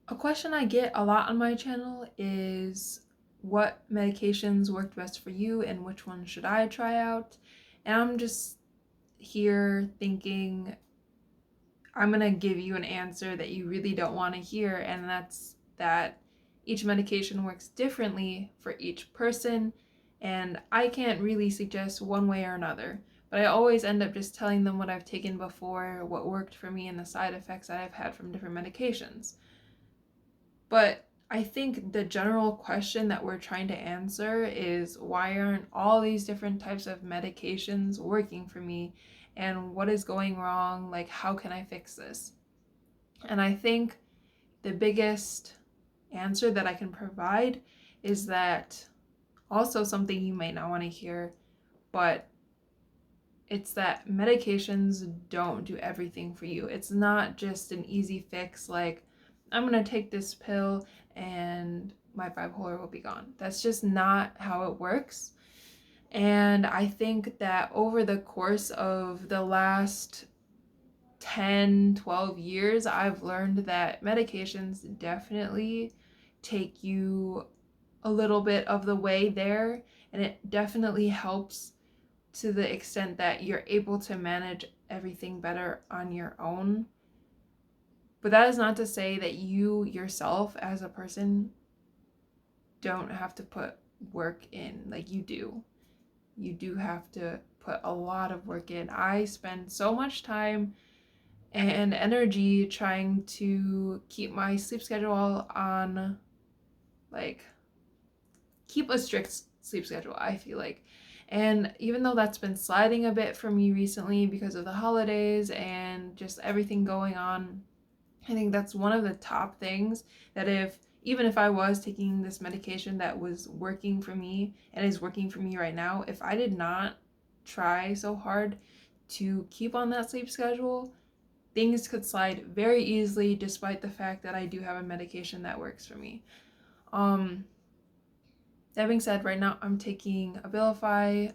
A question I get a lot on my channel is what medications worked best for you and which ones should I try out? And I'm just here thinking I'm gonna give you an answer that you really don't want to hear, and that's that each medication works differently for each person, and I can't really suggest one way or another. But I always end up just telling them what I've taken before, what worked for me, and the side effects that I've had from different medications. But I think the general question that we're trying to answer is why aren't all these different types of medications working for me? And what is going wrong? Like, how can I fix this? And I think the biggest answer that I can provide is that also something you might not want to hear, but it's that medications don't do everything for you. It's not just an easy fix like, I'm going to take this pill and my bipolar will be gone. That's just not how it works. And I think that over the course of the last 10, 12 years, I've learned that medications definitely take you a little bit of the way there, and it definitely helps to the extent that you're able to manage everything better on your own. But that is not to say that you yourself as a person don't have to put work in. Like, you do. You do have to put a lot of work in. I spend so much time and energy trying to keep my sleep schedule on, like, keep a strict sleep schedule, I feel like. And even though that's been sliding a bit for me recently because of the holidays and just everything going on, I think that's one of the top things that even if I was taking this medication that was working for me and is working for me right now, if I did not try so hard to keep on that sleep schedule, things could slide very easily despite the fact that I do have a medication that works for me. Um, that being said, right now I'm taking Abilify,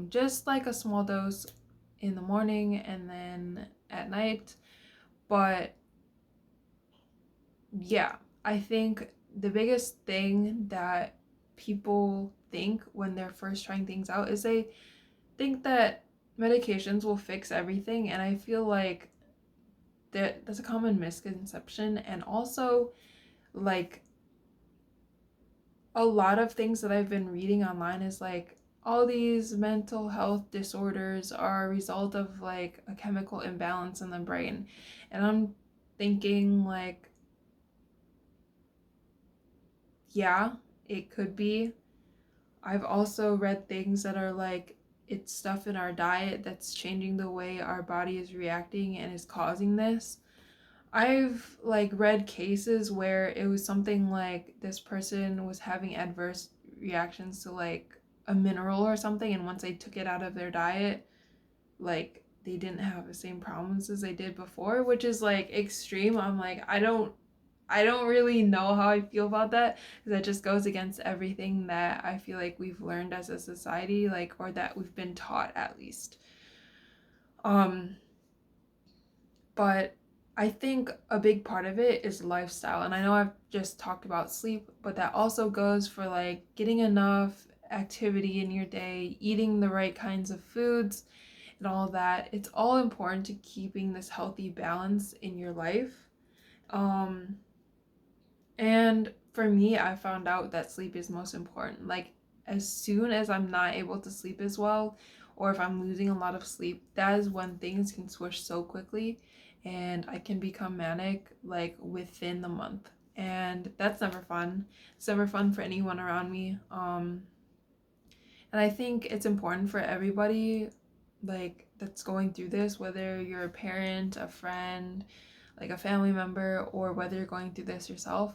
just like a small dose in the morning and then at night. But yeah, I think the biggest thing that people think when they're first trying things out is they think that medications will fix everything, and I feel like that's a common misconception. And also, like, a lot of things that I've been reading online is like all these mental health disorders are a result of like a chemical imbalance in the brain. And I'm thinking like, yeah, it could be. I've also read things that are like it's stuff in our diet that's changing the way our body is reacting and is causing this. I've like read cases where it was something like this person was having adverse reactions to like a mineral or something, and once they took it out of their diet, like they didn't have the same problems as they did before, which is like extreme. I'm like, I don't really know how I feel about that, because that just goes against everything that I feel like we've learned as a society, like, or that we've been taught at least. Um but I think a big part of it is lifestyle. And I know I've just talked about sleep, but that also goes for like getting enough activity in your day, eating the right kinds of foods, and all that. It's all important to keeping this healthy balance in your life. Um, and for me, I found out that sleep is most important. Like, as soon as I'm not able to sleep as well, or if I'm losing a lot of sleep, that is when things can switch so quickly and I can become manic like within the month. And that's never fun. It's never fun for anyone around me. And I think it's important for everybody like that's going through this, whether you're a parent, a friend, like a family member, or whether you're going through this yourself,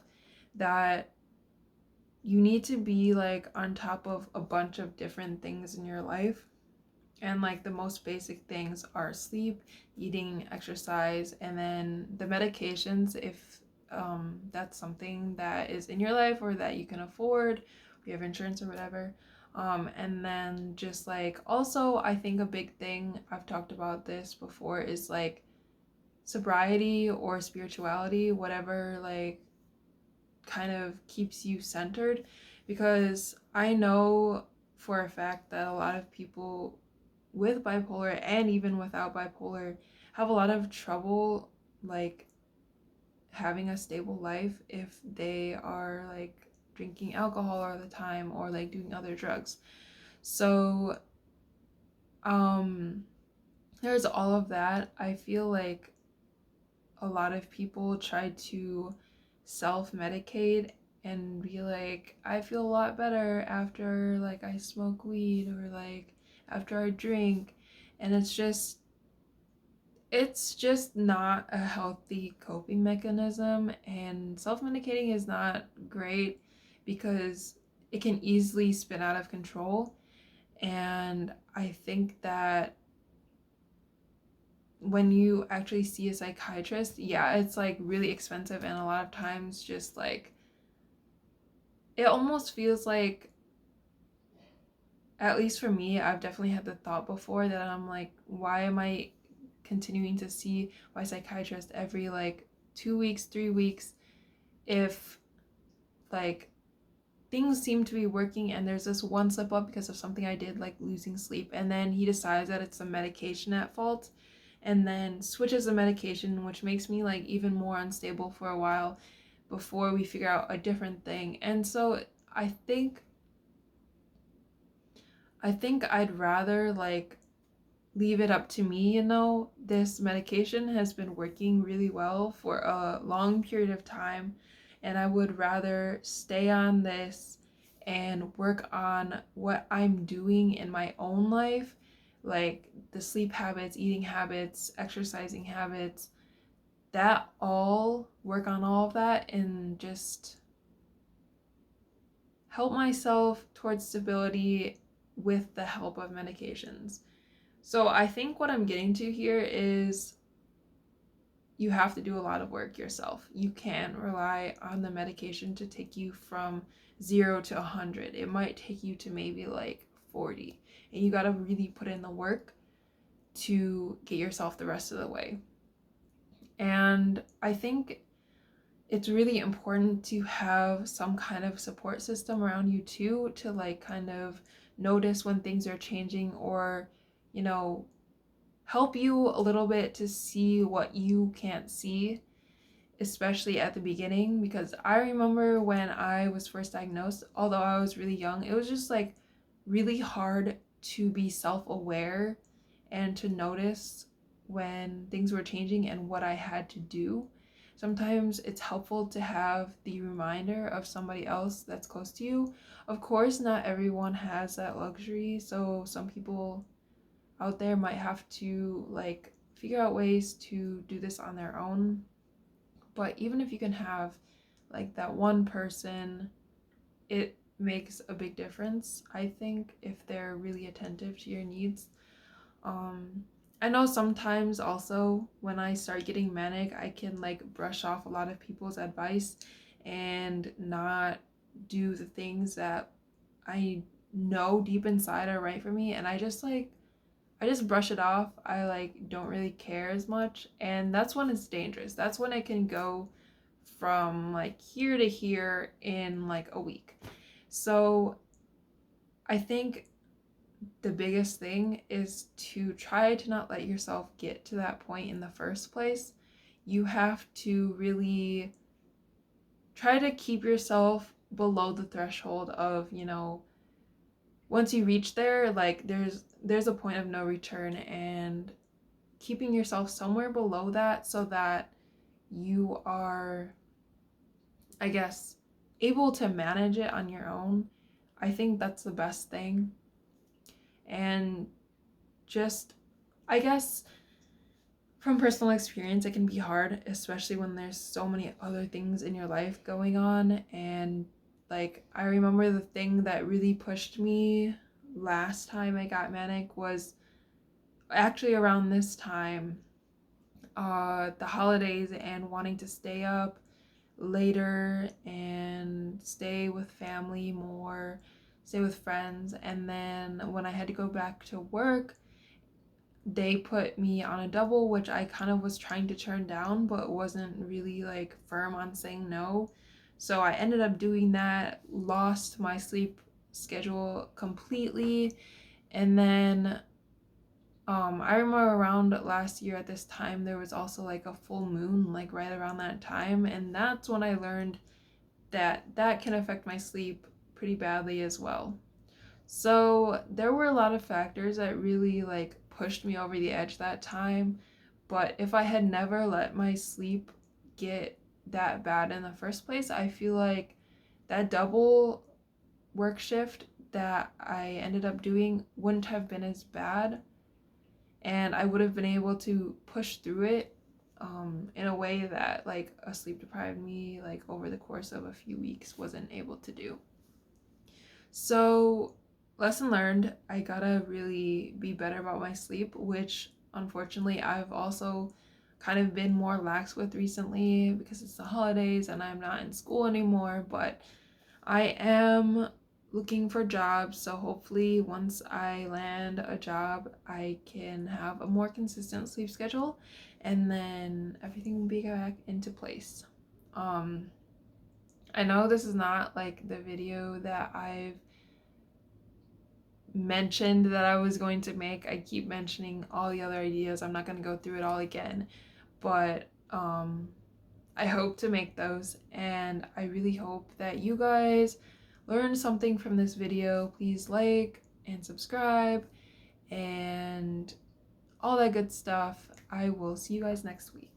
that you need to be like on top of a bunch of different things in your life. And like the most basic things are sleep, eating, exercise, and then the medications if that's something that is in your life or that you can afford, or you have insurance or whatever. And then just like also, I think a big thing, I've talked about this before, is like sobriety or spirituality, whatever like kind of keeps you centered, because I know for a fact that a lot of people with bipolar and even without bipolar have a lot of trouble like having a stable life if they are like drinking alcohol all the time or like doing other drugs. So um there's all of that. I feel like a lot of people try to self-medicate and be like, I feel a lot better after like I smoke weed or like after I drink, and it's just not a healthy coping mechanism, and self-medicating is not great because it can easily spin out of control. And I think that when you actually see a psychiatrist, yeah, it's like really expensive, and a lot of times just like it almost feels like, at least for me, I've definitely had the thought before that I'm like, why am I continuing to see my psychiatrist every like 2 weeks, 3 weeks, if like things seem to be working and there's this one slip up because of something I did, like losing sleep, and then he decides that it's the medication at fault and then switches the medication, which makes me like even more unstable for a while before we figure out a different thing. And so I think I'd rather like leave it up to me, this medication has been working really well for a long period of time, and I would rather stay on this and work on what I'm doing in my own life, like the sleep habits, eating habits, exercising habits, that all work on all of that and just help myself towards stability with the help of medications. So I think what I'm getting to here is you have to do a lot of work yourself. You can't rely on the medication to take you from 0 to 100. It might take you to maybe like 40. And you got to really put in the work to get yourself the rest of the way. And I think it's really important to have some kind of support system around you too, to like kind of notice when things are changing, or, you know, help you a little bit to see what you can't see, especially at the beginning. Because I remember when I was first diagnosed, although I was really young, it was just like really hard to be self-aware and to notice when things were changing and what I had to do. Sometimes it's helpful to have the reminder of somebody else that's close to you. Of course, not everyone has that luxury, so some people out there might have to like figure out ways to do this on their own. But even if you can have like that one person, it makes a big difference, I think, if they're really attentive to your needs. um I know sometimes also when I start getting manic, I can like brush off a lot of people's advice and not do the things that I know deep inside are right for me, and I just brush it off. I like don't really care as much, and that's when it's dangerous. That's when it can go from like here to here in like a week. So I think the biggest thing is to try to not let yourself get to that point in the first place. You have to really try to keep yourself below the threshold of, once you reach there, like there's a point of no return, and keeping yourself somewhere below that so that you are, I guess, able to manage it on your own. I think that's the best thing. And just, I guess, from personal experience, it can be hard, especially when there's so many other things in your life going on. And like, I remember the thing that really pushed me last time I got manic was actually around this time, the holidays, and wanting to stay up later and stay with family more, stay with friends. And then when I had to go back to work, they put me on a double, which I kind of was trying to turn down, but wasn't really like firm on saying no. So I ended up doing that, lost my sleep schedule completely. And then I remember around last year at this time, there was also like a full moon, like right around that time. And that's when I learned that that can affect my sleep pretty badly as well. So there were a lot of factors that really like pushed me over the edge that time. But if I had never let my sleep get that bad in the first place, I feel like that double work shift that I ended up doing wouldn't have been as bad, and I would have been able to push through it in a way that like a sleep deprived me like over the course of a few weeks wasn't able to do. So, lesson learned, I gotta really be better about my sleep, which unfortunately I've also kind of been more lax with recently because it's the holidays and I'm not in school anymore. But I am looking for jobs, so hopefully once I land a job, I can have a more consistent sleep schedule and then everything will be back into place. Um, I know this is not like the video that I've mentioned that I was going to make. I keep mentioning all the other ideas. I'm not going to go through it all again, but I hope to make those, and I really hope that you guys learned something from this video. Please like and subscribe and all that good stuff. I will see you guys next week.